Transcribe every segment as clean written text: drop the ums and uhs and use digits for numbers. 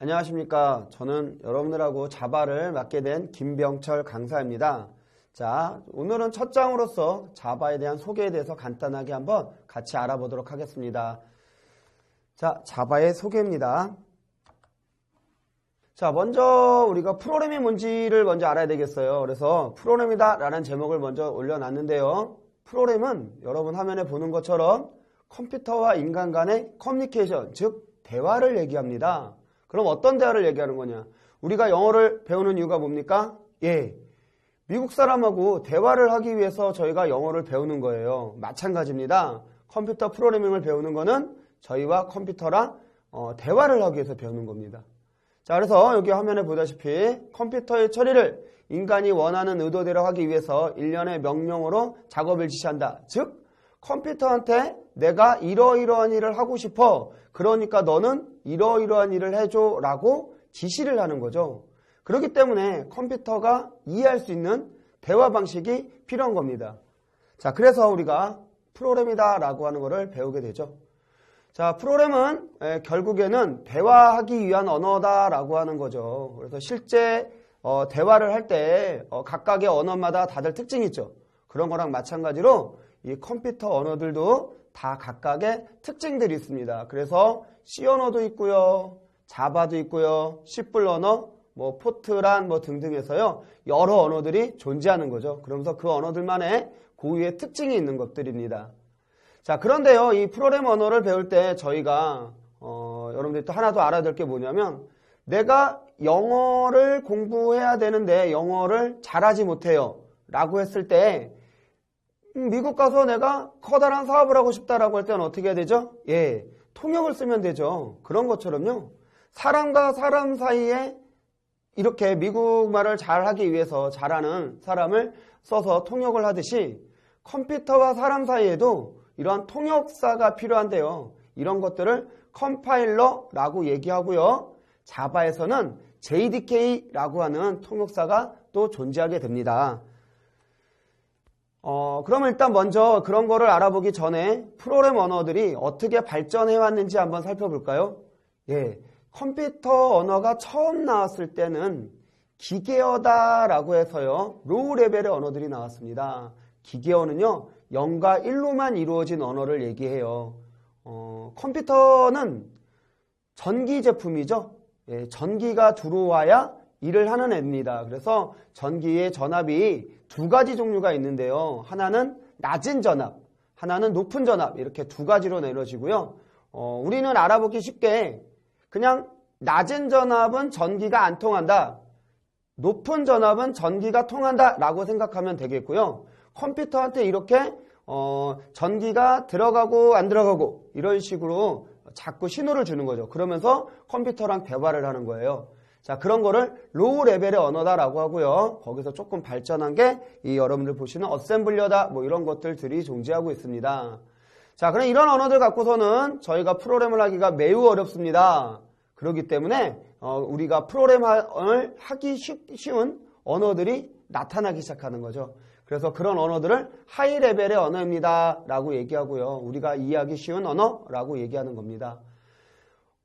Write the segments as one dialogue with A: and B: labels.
A: 안녕하십니까. 저는 여러분들하고 자바를 맡게 된 김병철 강사입니다. 자, 오늘은 첫 장으로서 자바에 대한 소개에 대해서 간단하게 한번 같이 알아보도록 하겠습니다. 자, 자바의 소개입니다. 자, 먼저 우리가 프로그램이 뭔지를 먼저 알아야 되겠어요. 그래서 프로그램이다 라는 제목을 먼저 올려놨는데요. 프로그램은 여러분 화면에 보는 것처럼 컴퓨터와 인간 간의 커뮤니케이션, 즉 대화를 얘기합니다. 그럼 어떤 대화를 얘기하는 거냐? 우리가 영어를 배우는 이유가 뭡니까? 미국 사람하고 대화를 하기 위해서 저희가 영어를 배우는 거예요. 마찬가지입니다. 컴퓨터 프로그래밍을 배우는 거는 저희와 컴퓨터랑 대화를 하기 위해서 배우는 겁니다. 자, 그래서 여기 화면에 보다시피 컴퓨터의 처리를 인간이 원하는 의도대로 하기 위해서 일련의 명령어로 작업을 지시한다. 즉 컴퓨터한테 내가 이러이러한 일을 하고 싶어. 그러니까 너는 이러이러한 일을 해줘 라고 지시를 하는 거죠. 그렇기 때문에 컴퓨터가 이해할 수 있는 대화 방식이 필요한 겁니다. 자, 그래서 우리가 프로그램이다 라고 하는 것을 배우게 되죠. 자, 프로그램은 결국에는 대화하기 위한 언어다 라고 하는 거죠. 그래서 실제 대화를 할 때 각각의 언어마다 다들 특징이 있죠. 그런 거랑 마찬가지로 이 컴퓨터 언어들도 다 각각의 특징들이 있습니다. 그래서 C 언어도 있고요, 자바도 있고요, C+ 언어, 포트란 등등 해서요, 여러 언어들이 존재하는 거죠. 그러면서 그 언어들만의 고유의 특징이 있는 것들입니다. 자, 그런데요, 이 프로그램 언어를 배울 때 저희가 여러분들이 또 하나 더 알아야 될 게 뭐냐면, 내가 영어를 공부해야 되는데 영어를 잘하지 못해요 라고 했을 때 미국 가서 내가 커다란 사업을 하고 싶다라고 할 때는 어떻게 해야 되죠? 통역을 쓰면 되죠. 그런 것처럼요, 사람과 사람 사이에 이렇게 미국말을 잘하기 위해서 잘하는 사람을 써서 통역을 하듯이 컴퓨터와 사람 사이에도 이러한 통역사가 필요한데요. 이런 것들을 컴파일러라고 얘기하고요. 자바에서는 JDK라고 하는 통역사가 또 존재하게 됩니다. 그러면 일단 먼저 그런 거를 알아보기 전에 프로그램 언어들이 어떻게 발전해 왔는지 한번 살펴볼까요? 컴퓨터 언어가 처음 나왔을 때는 기계어다라고 해서요, 로우 레벨의 언어들이 나왔습니다. 기계어는요, 0과 1로만 이루어진 언어를 얘기해요. 컴퓨터는 전기 제품이죠. 전기가 들어와야 일을 하는 애입니다. 그래서 전기의 전압이 두 가지 종류가 있는데요. 하나는 낮은 전압, 하나는 높은 전압, 이렇게 두 가지로 나눠지고요. 우리는 알아보기 쉽게 그냥 낮은 전압은 전기가 안 통한다, 높은 전압은 전기가 통한다 라고 생각하면 되겠고요. 컴퓨터한테 이렇게 전기가 들어가고 안 들어가고 이런 식으로 자꾸 신호를 주는 거죠. 그러면서 컴퓨터랑 대화를 하는 거예요. 자, 그런 거를 로우 레벨의 언어다라고 하고요. 거기서 조금 발전한 게 이 여러분들 보시는 어셈블러다, 이런 것들이 존재하고 있습니다. 자, 그럼 이런 언어들 갖고서는 저희가 프로그램을 하기가 매우 어렵습니다. 그렇기 때문에 우리가 프로그램을 하기 쉬운 언어들이 나타나기 시작하는 거죠. 그래서 그런 언어들을 하이 레벨의 언어입니다 라고 얘기하고요. 우리가 이해하기 쉬운 언어라고 얘기하는 겁니다.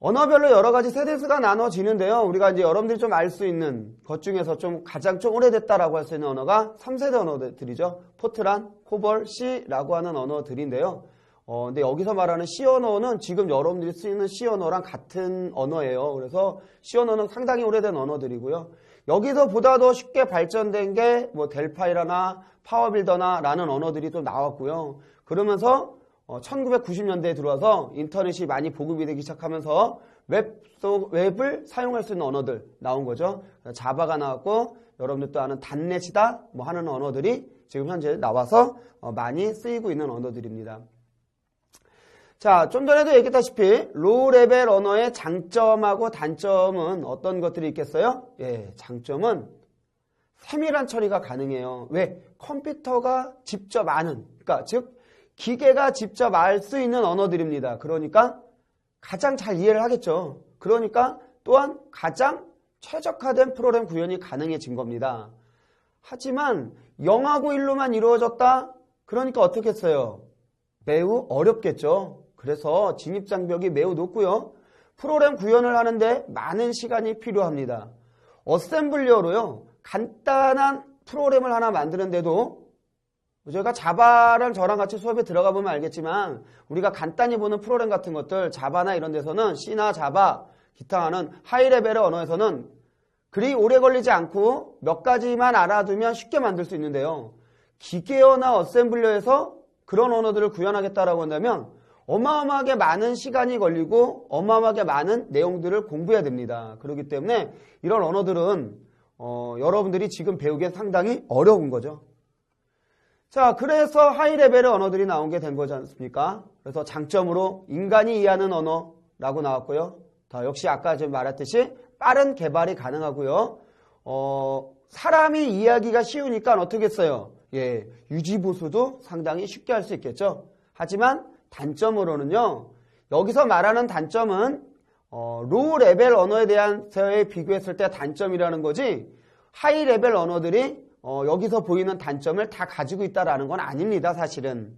A: 언어별로 여러 가지 세대수가 나눠지는데요. 우리가 이제 여러분들이 좀 알 수 있는 것 중에서 가장 오래됐다라고 할 수 있는 언어가 3세대 언어들이죠. 포트란, 코볼, C라고 하는 언어들인데요. 근데 여기서 말하는 C 언어는 지금 여러분들이 쓰는 C 언어랑 같은 언어예요. 그래서 C 언어는 상당히 오래된 언어들이고요. 여기서 보다 더 쉽게 발전된 게 델파이라나 파워빌더나 라는 언어들이 또 나왔고요. 그러면서 1990년대에 들어와서 인터넷이 많이 보급이 되기 시작하면서 웹을 사용할 수 있는 언어들 나온 거죠. 자바가 나왔고, 여러분들도 아는 단넷이다 하는 언어들이 지금 현재 나와서 많이 쓰이고 있는 언어들입니다. 자, 좀 전에도 얘기했다시피 로우 레벨 언어의 장점하고 단점은 어떤 것들이 있겠어요? 장점은 세밀한 처리가 가능해요. 왜? 컴퓨터가 직접 아는, 그러니까 즉 기계가 직접 알 수 있는 언어들입니다. 그러니까 가장 잘 이해를 하겠죠. 그러니까 또한 가장 최적화된 프로그램 구현이 가능해진 겁니다. 하지만 0하고 1로만 이루어졌다? 그러니까 어떻게 했어요? 매우 어렵겠죠. 그래서 진입장벽이 매우 높고요. 프로그램 구현을 하는데 많은 시간이 필요합니다. 어셈블리어로요, 간단한 프로그램을 하나 만드는데도 저희가 자바랑 저랑 같이 수업에 들어가 보면 알겠지만 우리가 간단히 보는 프로그램 같은 것들 자바나 이런 데서는 C나 자바, 기타 하는 하이 레벨의 언어에서는 그리 오래 걸리지 않고 몇 가지만 알아두면 쉽게 만들 수 있는데요. 기계어나 어셈블리어에서 그런 언어들을 구현하겠다라고 한다면 어마어마하게 많은 시간이 걸리고 어마어마하게 많은 내용들을 공부해야 됩니다. 그렇기 때문에 이런 언어들은 여러분들이 지금 배우기엔 상당히 어려운 거죠. 자, 그래서 하이 레벨의 언어들이 나온 게 된 거지 않습니까? 그래서 장점으로 인간이 이해하는 언어라고 나왔고요. 역시 아까 좀 말했듯이 빠른 개발이 가능하고요. 사람이 이해하기가 쉬우니까 어떻게 했어요? 예, 유지보수도 상당히 쉽게 할 수 있겠죠. 하지만 단점으로는요, 여기서 말하는 단점은 로우 레벨 언어에 대한 세에 비교했을 때 단점이라는 거지, 하이 레벨 언어들이 여기서 보이는 단점을 다 가지고 있다라는 건 아닙니다. 사실은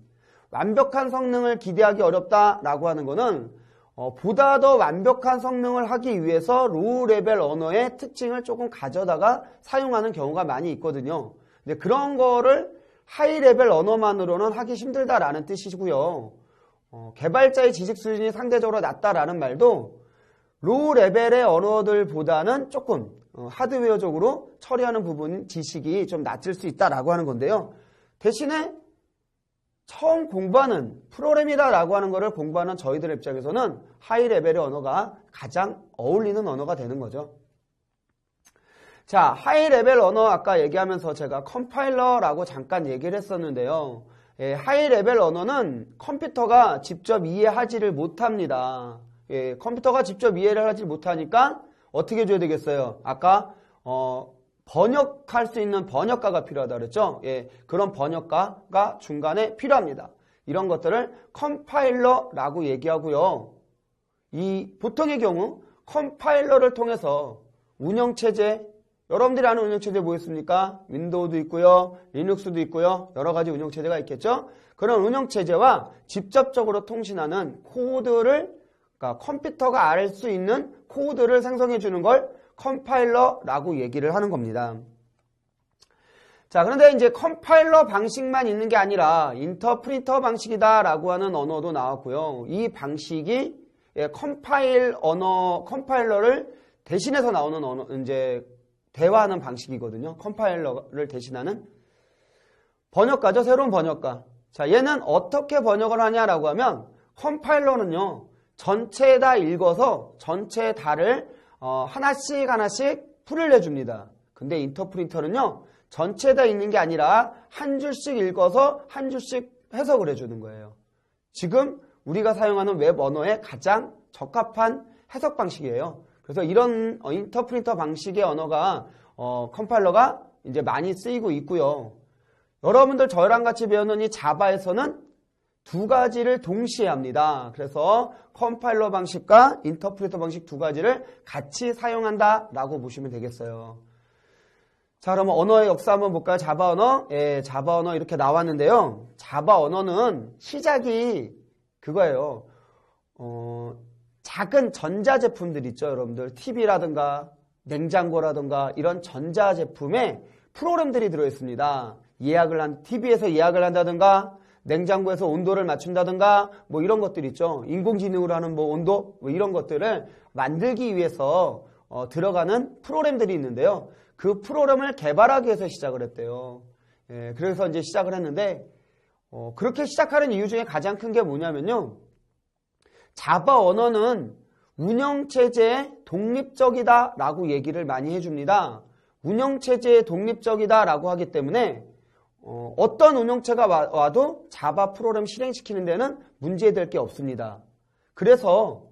A: 완벽한 성능을 기대하기 어렵다라고 하는 거는 보다 더 완벽한 성능을 하기 위해서 로우 레벨 언어의 특징을 조금 가져다가 사용하는 경우가 많이 있거든요. 근데 그런 거를 하이 레벨 언어만으로는 하기 힘들다라는 뜻이고요. 개발자의 지식 수준이 상대적으로 낮다라는 말도 로우 레벨의 언어들보다는 조금 하드웨어적으로 처리하는 부분 지식이 좀 낮을 수 있다라고 하는 건데요. 대신에 처음 공부하는 프로그램이다라고 하는 거를 공부하는 저희들 입장에서는 하이 레벨의 언어가 가장 어울리는 언어가 되는 거죠. 자, 하이 레벨 언어 아까 얘기하면서 제가 컴파일러라고 잠깐 얘기를 했었는데요. 예, 하이 레벨 언어는 컴퓨터가 직접 이해하지를 못합니다. 예, 컴퓨터가 직접 이해를 하지 못하니까 어떻게 해줘야 되겠어요? 아까 번역할 수 있는 번역가가 필요하다 그랬죠? 예, 그런 번역가가 중간에 필요합니다. 이런 것들을 컴파일러라고 얘기하고요. 이 보통의 경우 컴파일러를 통해서 운영체제, 여러분들이 아는 운영체제 뭐였습니까? 윈도우도 있고요, 리눅스도 있고요, 여러 가지 운영체제가 있겠죠? 그런 운영체제와 직접적으로 통신하는 코드를, 그러니까 컴퓨터가 알 수 있는 코드를 생성해 주는 걸 컴파일러라고 얘기를 하는 겁니다. 자, 그런데 이제 컴파일러 방식만 있는 게 아니라 인터프리터 방식이다라고 하는 언어도 나왔고요. 이 방식이 컴파일러를 대신해서 나오는 언어, 이제 대화하는 방식이거든요. 컴파일러를 대신하는 번역가죠. 새로운 번역가. 자, 얘는 어떻게 번역을 하냐라고 하면 컴파일러는요, 전체 다 읽어서 전체 다를 하나씩 풀을 내줍니다. 근데 인터프리터는요, 전체 다 읽는 게 아니라 한 줄씩 읽어서 한 줄씩 해석을 해주는 거예요. 지금 우리가 사용하는 웹 언어에 가장 적합한 해석 방식이에요. 그래서 이런 인터프리터 방식의 언어가 컴파일러가 이제 많이 쓰이고 있고요. 여러분들 저랑 같이 배우는 이 자바에서는 두 가지를 동시에 합니다. 그래서 컴파일러 방식과 인터프리터 방식 두 가지를 같이 사용한다라고 보시면 되겠어요. 자, 그러면 언어의 역사 한번 볼까요? 자바 언어. 예, 자바 언어 이렇게 나왔는데요. 자바 언어는 시작이 그거예요. 작은 전자제품들 있죠, 여러분들. TV라든가 냉장고라든가 이런 전자제품에 프로그램들이 들어있습니다. TV에서 예약을 한다든가 냉장고에서 온도를 맞춘다든가 뭐 이런 것들 있죠. 인공지능으로 하는 뭐 온도 뭐 이런 것들을 만들기 위해서 들어가는 프로그램들이 있는데요. 그 프로그램을 개발하기 위해서 시작을 했대요. 예, 그래서 이제 시작을 했는데 그렇게 시작하는 이유 중에 가장 큰 게 뭐냐면요. 자바 언어는 운영체제에 독립적이다라고 얘기를 많이 해줍니다. 운영체제에 독립적이다라고 하기 때문에 어떤 운영체가 와도 자바 프로그램 실행시키는 데는 문제될 게 없습니다. 그래서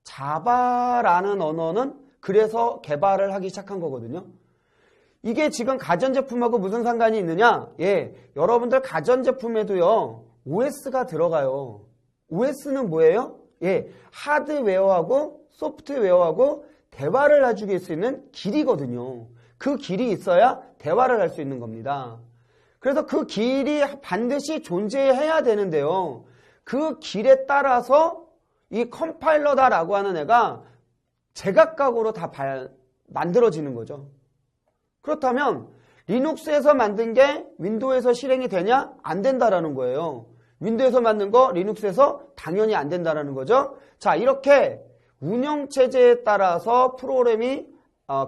A: 자바라는 언어는 그래서 개발을 하기 시작한 거거든요. 이게 지금 가전제품하고 무슨 상관이 있느냐? 예, 여러분들 가전제품에도요, OS가 들어가요. OS는 뭐예요? 예, 하드웨어하고 소프트웨어하고 대화를 해주길 수 있는 길이거든요. 그 길이 있어야 대화를 할 수 있는 겁니다. 그래서 그 길이 반드시 존재해야 되는데요. 그 길에 따라서 이 컴파일러다라고 하는 애가 제각각으로 다 만들어지는 거죠. 그렇다면 리눅스에서 만든 게 윈도우에서 실행이 되냐? 안 된다라는 거예요. 윈도우에서 만든 거 리눅스에서 당연히 안 된다라는 거죠. 자, 이렇게 운영체제에 따라서 프로그램이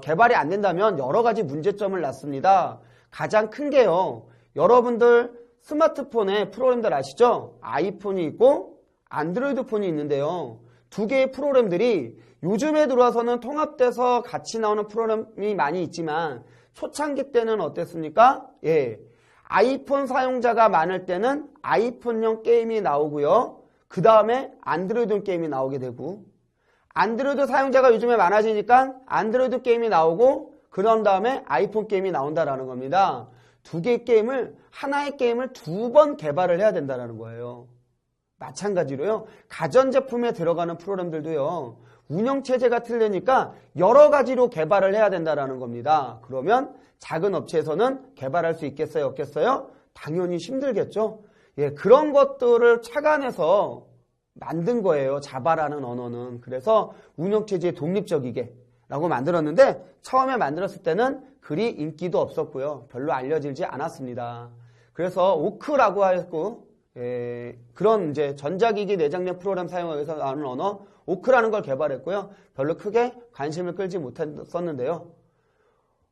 A: 개발이 안 된다면 여러 가지 문제점을 낳습니다. 가장 큰 게요. 여러분들 스마트폰에 프로그램들 아시죠? 아이폰이 있고 안드로이드 폰이 있는데요. 두 개의 프로그램들이 요즘에 들어와서는 통합돼서 같이 나오는 프로그램이 많이 있지만 초창기 때는 어땠습니까? 예, 아이폰 사용자가 많을 때는 아이폰용 게임이 나오고요. 그 다음에 안드로이드 게임이 나오게 되고 안드로이드 사용자가 요즘에 많아지니까 안드로이드 게임이 나오고 그런 다음에 아이폰 게임이 나온다라는 겁니다. 두 개의 게임을 하나의 게임을 두 번 개발을 해야 된다는 거예요. 마찬가지로요. 가전제품에 들어가는 프로그램들도요. 운영체제가 틀리니까 여러 가지로 개발을 해야 된다는 겁니다. 그러면 작은 업체에서는 개발할 수 있겠어요? 없겠어요? 당연히 힘들겠죠. 예, 그런 것들을 착안해서 만든 거예요. 자바라는 언어는. 그래서 운영체제에 독립적이게 라고 만들었는데 처음에 만들었을 때는 그리 인기도 없었고요. 별로 알려지지 않았습니다. 그래서 오크라고 하고 그런 이제 전자기기 내장력 프로그램 사용하기 위해서 나오는 언어 오크라는 걸 개발했고요. 별로 크게 관심을 끌지 못했었는데요.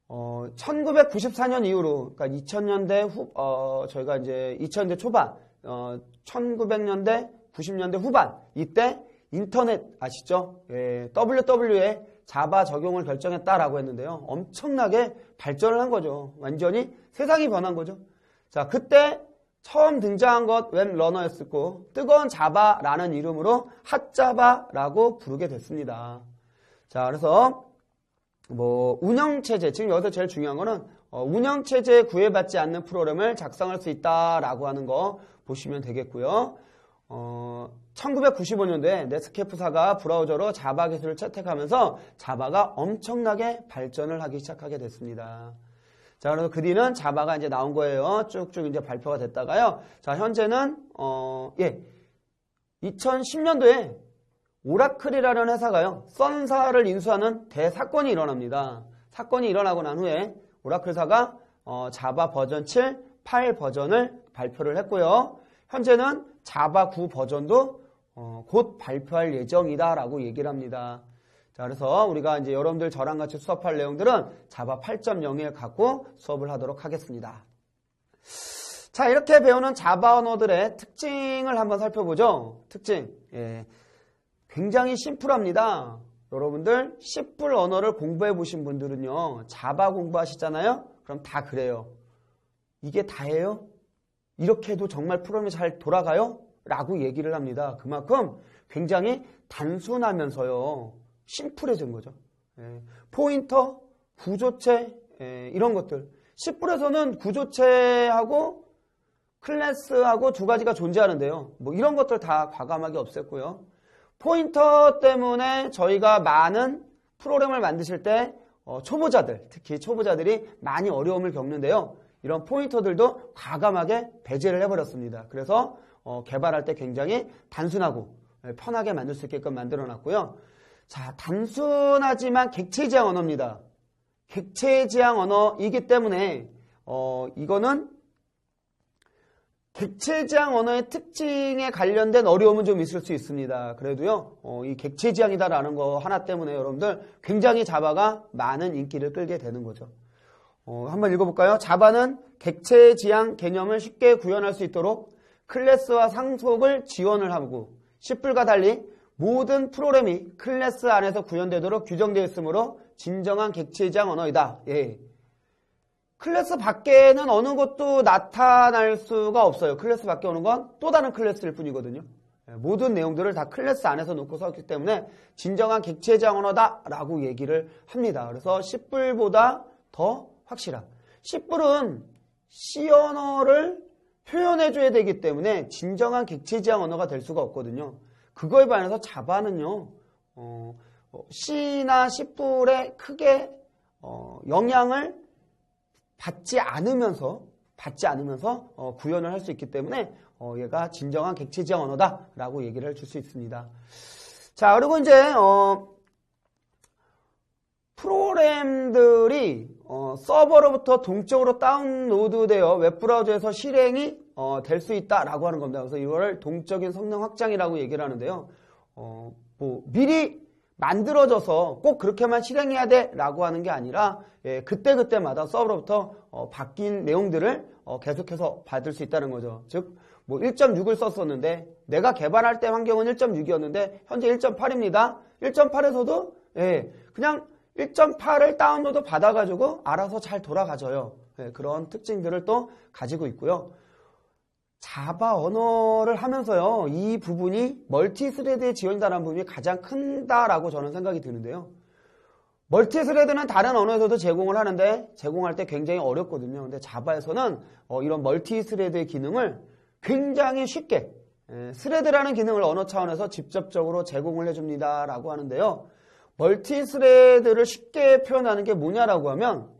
A: 1994년 이후로, 그러니까 2000년대 저희가 이제 2000년대 초반, 1900년대, 90년대 후반, 이때 인터넷 아시죠? 예, WW에 자바 적용을 결정했다라고 했는데요. 엄청나게 발전을 한 거죠. 완전히 세상이 변한 거죠. 자, 그때 처음 등장한 것 웹러너였었고 뜨거운 자바라는 이름으로 핫자바라고 부르게 됐습니다. 자, 그래서 운영체제, 지금 여기서 제일 중요한 거는 운영체제에 구애받지 않는 프로그램을 작성할 수 있다라고 하는 거 보시면 되겠고요. 1995년도에 넷스케프사가 브라우저로 자바 기술을 채택하면서 자바가 엄청나게 발전을 하기 시작하게 됐습니다. 자, 그래서 그 뒤는 자바가 이제 나온 거예요. 쭉쭉 이제 발표가 됐다가요. 자, 현재는, 2010년도에 오라클이라는 회사가요, 선사를 인수하는 대사건이 일어납니다. 사건이 일어나고 난 후에 오라클사가 자바 버전 7, 8 버전을 발표를 했고요. 현재는 자바 9 버전도 곧 발표할 예정이다라고 얘기를 합니다. 자, 그래서 우리가 이제 여러분들 저랑 같이 수업할 내용들은 자바 8.0을 갖고 수업을 하도록 하겠습니다. 자, 이렇게 배우는 자바 언어들의 특징을 한번 살펴보죠. 특징. 예. 굉장히 심플합니다. 여러분들 10불 언어를 공부해 보신 분들은요. 자바 공부하시잖아요. 그럼 다 그래요. 이게 다예요? 이렇게 해도 정말 프로그램이 잘 돌아가요? 라고 얘기를 합니다. 그만큼 굉장히 단순하면서요. 심플해진 거죠. 포인터, 구조체 이런 것들. 10불에서는 구조체하고 클래스하고 두 가지가 존재하는데요. 이런 것들 다 과감하게 없앴고요. 포인터 때문에 저희가 많은 프로그램을 만드실 때 초보자들, 특히 초보자들이 많이 어려움을 겪는데요. 이런 포인터들도 과감하게 배제를 해버렸습니다. 그래서 개발할 때 굉장히 단순하고 편하게 만들 수 있게끔 만들어놨고요. 자, 단순하지만 객체지향 언어입니다. 객체지향 언어이기 때문에 이거는 객체지향 언어의 특징에 관련된 어려움은 좀 있을 수 있습니다. 그래도요, 이 객체지향이다라는 거 하나 때문에 여러분들 굉장히 자바가 많은 인기를 끌게 되는 거죠. 한번 읽어볼까요? 자바는 객체지향 개념을 쉽게 구현할 수 있도록 클래스와 상속을 지원을 하고 10불과 달리 모든 프로그램이 클래스 안에서 구현되도록 규정되어 있으므로 진정한 객체지향 언어이다. 예. 클래스 밖에는 어느 것도 나타날 수가 없어요. 클래스 밖에 오는 건 또 다른 클래스일 뿐이거든요. 모든 내용들을 다 클래스 안에서 놓고 썼기 때문에 진정한 객체지향 언어다라고 얘기를 합니다. 그래서 10불보다 더 확실한. 10불은 C 언어를 표현해줘야 되기 때문에 진정한 객체지향 언어가 될 수가 없거든요. 그거에 반해서 자바는요, C나 10불에 크게 영향을 받지 않으면서 구현을 할 수 있기 때문에 얘가 진정한 객체지향 언어다라고 얘기를 해줄 수 있습니다. 자, 그리고 이제 프로그램들이 서버로부터 동적으로 다운로드되어 웹브라우저에서 실행이 될 수 있다라고 하는 겁니다. 그래서 이걸 동적인 성능 확장이라고 얘기를 하는데요. 미리 만들어져서 꼭 그렇게만 실행해야 돼라고 하는 게 아니라 그때그때마다 서버로부터 바뀐 내용들을 계속해서 받을 수 있다는 거죠. 즉 1.6을 썼었는데 내가 개발할 때 환경은 1.6이었는데 현재 1.8입니다. 1.8에서도 그냥 1.8을 다운로드 받아가지고 알아서 잘 돌아가져요. 그런 특징들을 또 가지고 있고요. 자바 언어를 하면서요, 이 부분이 멀티스레드에 지원된다는 부분이 가장 큰다라고 저는 생각이 드는데요. 멀티스레드는 다른 언어에서도 제공을 하는데 제공할 때 굉장히 어렵거든요. 근데 자바에서는 이런 멀티스레드의 기능을 굉장히 쉽게 스레드라는 기능을 언어 차원에서 직접적으로 제공을 해줍니다 라고 하는데요. 멀티스레드를 쉽게 표현하는 게 뭐냐라고 하면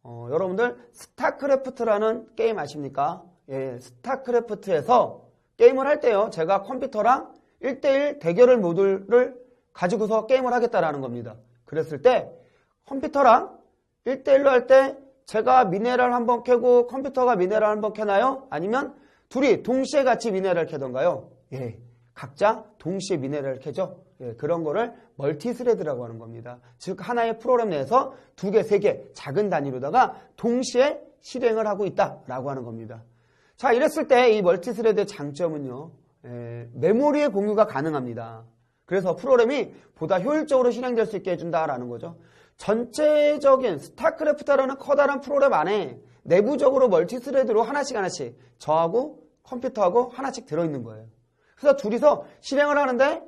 A: 여러분들 스타크래프트라는 게임 아십니까? 스타크래프트에서 게임을 할 때요, 제가 컴퓨터랑 1대1 대결을 모드를 가지고서 게임을 하겠다라는 겁니다. 그랬을 때 컴퓨터랑 1대1로 할 때 제가 미네랄 한번 캐고 컴퓨터가 미네랄 한번 캐나요? 아니면 둘이 동시에 같이 미네랄 캐던가요? 각자 동시에 미네랄 캐죠? 그런 거를 멀티스레드라고 하는 겁니다. 즉 하나의 프로그램 내에서 2개, 3개 작은 단위로다가 동시에 실행을 하고 있다라고 하는 겁니다. 자, 이랬을 때 이 멀티스레드의 장점은요, 메모리의 공유가 가능합니다. 그래서 프로그램이 보다 효율적으로 실행될 수 있게 해준다라는 거죠. 전체적인 스타크래프트라는 커다란 프로그램 안에 내부적으로 멀티스레드로 하나씩 저하고 컴퓨터하고 하나씩 들어있는 거예요. 그래서 둘이서 실행을 하는데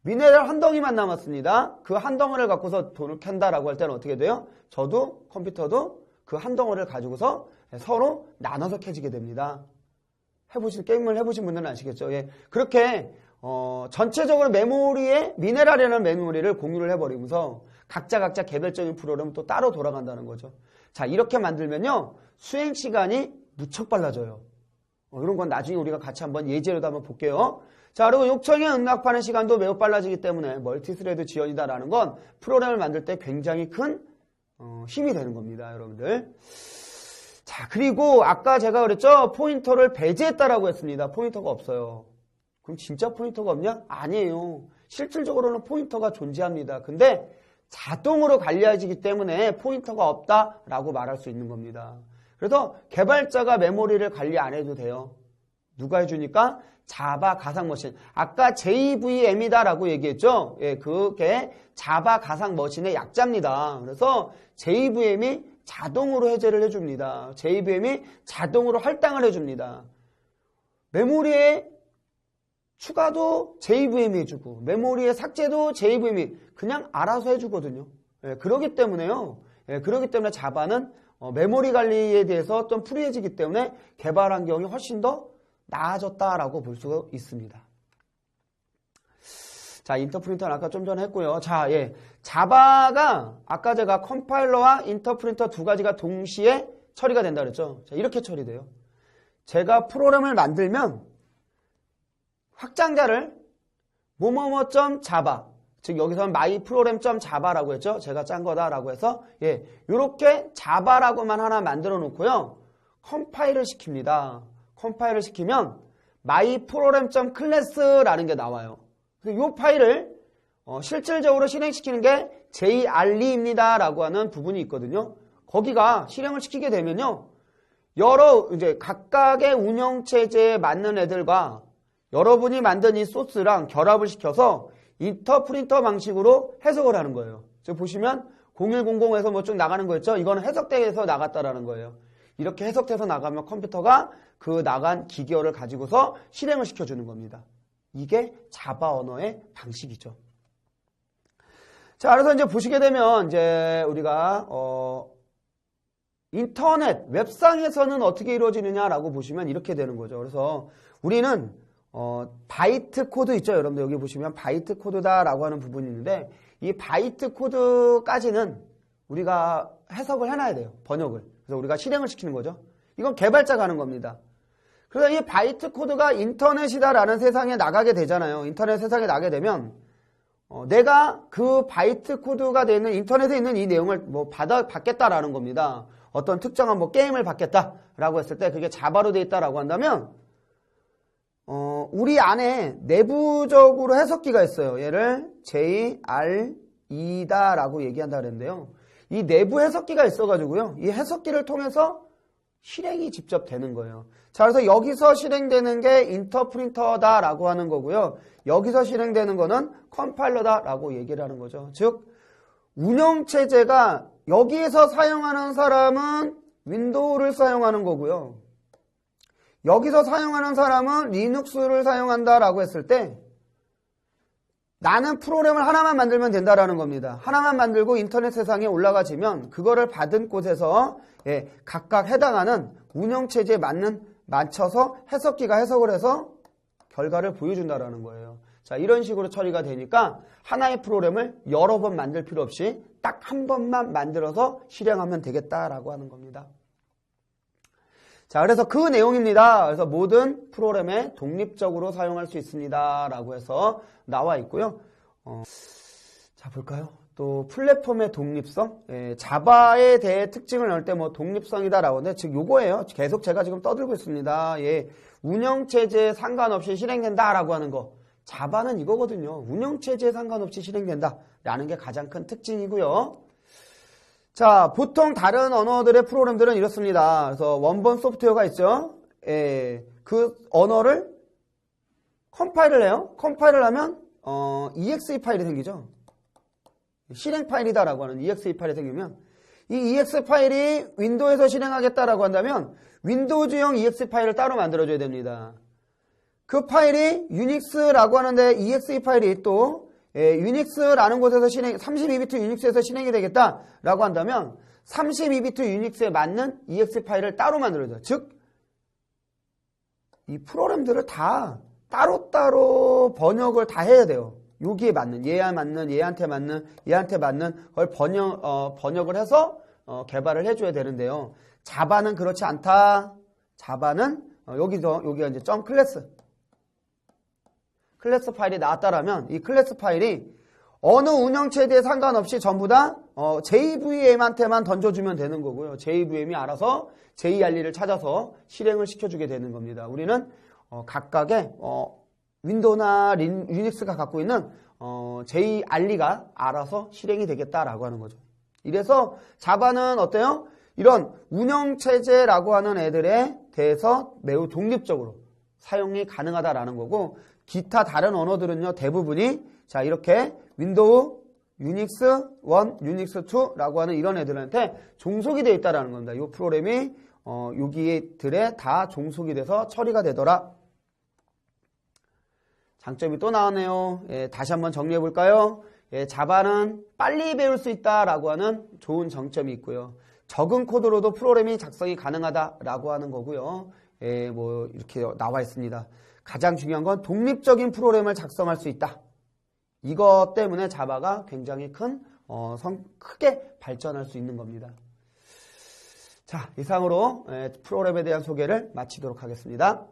A: 미네랄 한 덩이만 남았습니다. 그 한 덩어리를 갖고서 돈을 캔다라고 할 때는 어떻게 돼요? 저도 컴퓨터도 그 한 덩어리를 가지고서 서로 나눠서 캐지게 됩니다. 게임을 해보신 분들은 아시겠죠? 그렇게 전체적으로 메모리에 미네랄이라는 메모리를 공유를 해버리면서 각자 개별적인 프로그램은 또 따로 돌아간다는 거죠. 자, 이렇게 만들면요, 수행 시간이 무척 빨라져요. 이런 건 나중에 우리가 같이 한번 예제로도 한번 볼게요. 자, 그리고 욕청의 응답하는 시간도 매우 빨라지기 때문에 멀티스레드 지원이다라는 건 프로그램을 만들 때 굉장히 큰 힘이 되는 겁니다, 여러분들. 자, 그리고 아까 제가 그랬죠? 포인터를 배제했다라고 했습니다. 포인터가 없어요. 그럼 진짜 포인터가 없냐? 아니에요. 실질적으로는 포인터가 존재합니다. 근데 자동으로 관리해지기 때문에 포인터가 없다라고 말할 수 있는 겁니다. 그래서 개발자가 메모리를 관리 안 해도 돼요. 누가 해주니까? 자바 가상 머신. 아까 JVM이다라고 얘기했죠? 그게 자바 가상 머신의 약자입니다. 그래서 JVM이 자동으로 해제를 해줍니다. JVM이 자동으로 할당을 해줍니다. 메모리에 추가도 JVM이 해주고 메모리에 삭제도 JVM이 그냥 알아서 해주거든요. 그렇기 때문에요. 그렇기 때문에 자바는 메모리 관리에 대해서 좀 프리해지기 때문에 개발 환경이 훨씬 더 나아졌다라고 볼 수 있습니다. 자, 인터프린터는 아까 좀 전에 했고요. 자, 자바가 아까 제가 컴파일러와 인터프린터 두 가지가 동시에 처리가 된다 그랬죠. 자, 이렇게 처리돼요. 제가 프로그램을 만들면 확장자를 뭐뭐뭐.java, 즉 여기서는 myprogram.java라고 했죠. 제가 짠 거다라고 해서 이렇게 자바라고만 하나 만들어 놓고요. 컴파일을 시킵니다. 컴파일을 시키면 myprogram.class라는 게 나와요. 이 파일을 실질적으로 실행시키는 게 JRE입니다 라고 하는 부분이 있거든요. 거기가 실행을 시키게 되면요, 이제 각각의 운영체제에 맞는 애들과 여러분이 만든 이 소스랑 결합을 시켜서 인터프린터 방식으로 해석을 하는 거예요. 지금 보시면 0100에서 뭐 쭉 나가는 거였죠? 이거는 해석돼서 나갔다라는 거예요. 이렇게 해석돼서 나가면 컴퓨터가 그 나간 기계어를 가지고서 실행을 시켜주는 겁니다. 이게 자바 언어의 방식이죠. 자, 그래서 이제 보시게 되면 이제 우리가 인터넷 웹상에서는 어떻게 이루어지느냐라고 보시면 이렇게 되는 거죠. 그래서 우리는 바이트 코드 있죠. 여러분들 여기 보시면 바이트 코드다라고 하는 부분이 있는데 이 바이트 코드까지는 우리가 해석을 해놔야 돼요. 번역을. 그래서 우리가 실행을 시키는 거죠. 이건 개발자가 하는 겁니다. 그래서 이 바이트 코드가 인터넷이다라는 세상에 나가게 되잖아요. 인터넷 세상에 나게 되면 내가 그 바이트 코드가 되어 있는 인터넷에 있는 이 내용을 뭐 받겠다라는 겁니다. 어떤 특정한 뭐 게임을 받겠다라고 했을 때 그게 자바로 되어 있다라고 한다면 우리 안에 내부적으로 해석기가 있어요. 얘를 JRE다라고 얘기한다 그랬는데요. 이 내부 해석기가 있어가지고요. 이 해석기를 통해서 실행이 직접 되는 거예요. 자, 그래서 여기서 실행되는 게 인터프린터다라고 하는 거고요. 여기서 실행되는 거는 컴파일러다라고 얘기를 하는 거죠. 즉, 운영체제가 여기에서 사용하는 사람은 윈도우를 사용하는 거고요. 여기서 사용하는 사람은 리눅스를 사용한다라고 했을 때 나는 프로그램을 하나만 만들면 된다라는 겁니다. 하나만 만들고 인터넷 세상에 올라가지면 그거를 받은 곳에서 각각 해당하는 운영체제에 맞춰서 해석기가 해석을 해서 결과를 보여준다라는 거예요. 자, 이런 식으로 처리가 되니까 하나의 프로그램을 여러 번 만들 필요 없이 딱 한 번만 만들어서 실행하면 되겠다라고 하는 겁니다. 자, 그래서 그 내용입니다. 그래서 모든 프로그램에 독립적으로 사용할 수 있습니다. 라고 해서 나와 있고요. 자, 볼까요? 또 플랫폼의 독립성. 자바에 대해 특징을 넣을 때 뭐 독립성이다 라고 하는데 즉 요거예요. 계속 제가 지금 떠들고 있습니다. 운영체제에 상관없이 실행된다 라고 하는 거. 자바는 이거거든요. 운영체제에 상관없이 실행된다 라는 게 가장 큰 특징이고요. 자, 보통 다른 언어들의 프로그램들은 이렇습니다. 그래서 원본 소프트웨어가 있죠. 그 언어를 컴파일을 해요. 컴파일을 하면 exe 파일이 생기죠. 실행 파일이다라고 하는 exe 파일이 생기면 이 exe 파일이 윈도우에서 실행하겠다라고 한다면 윈도우즈용 exe 파일을 따로 만들어줘야 됩니다. 그 파일이 유닉스라고 하는데 exe 파일이 또 유닉스라는 곳에서 32비트 유닉스에서 실행이 되겠다라고 한다면 32비트 유닉스에 맞는 exe 파일을 따로 만들어줘요. 즉, 이 프로그램들을 다 따로따로 번역을 다 해야 돼요. 여기에 맞는, 얘한테 맞는 걸 번역을 해서 개발을 해줘야 되는데요. 자바는 그렇지 않다. 자바는 여기가 이제 클래스 파일이 나왔다라면 이 클래스 파일이 어느 운영체제에 상관없이 전부 다 JVM한테만 던져주면 되는 거고요. JVM이 알아서 JRE를 찾아서 실행을 시켜주게 되는 겁니다. 우리는 각각의 윈도우나 유닉스가 갖고 있는 JRE가 알아서 실행이 되겠다라고 하는 거죠. 이래서 자바는 어때요? 이런 운영체제라고 하는 애들에 대해서 매우 독립적으로 사용이 가능하다라는 거고 기타 다른 언어들은요 대부분이 자 이렇게 윈도우, 유닉스 1, 유닉스 2라고 하는 이런 애들한테 종속이 되어 있다라는 겁니다. 이 프로그램이 여기들에 다 종속이 돼서 처리가 되더라. 장점이 또 나왔네요. 다시 한번 정리해 볼까요? 자바는 빨리 배울 수 있다라고 하는 좋은 장점이 있고요. 적은 코드로도 프로그램이 작성이 가능하다라고 하는 거고요. 뭐 이렇게 나와 있습니다. 가장 중요한 건 독립적인 프로그램을 작성할 수 있다. 이것 때문에 자바가 굉장히 크게 발전할 수 있는 겁니다. 자, 이상으로 프로그램에 대한 소개를 마치도록 하겠습니다.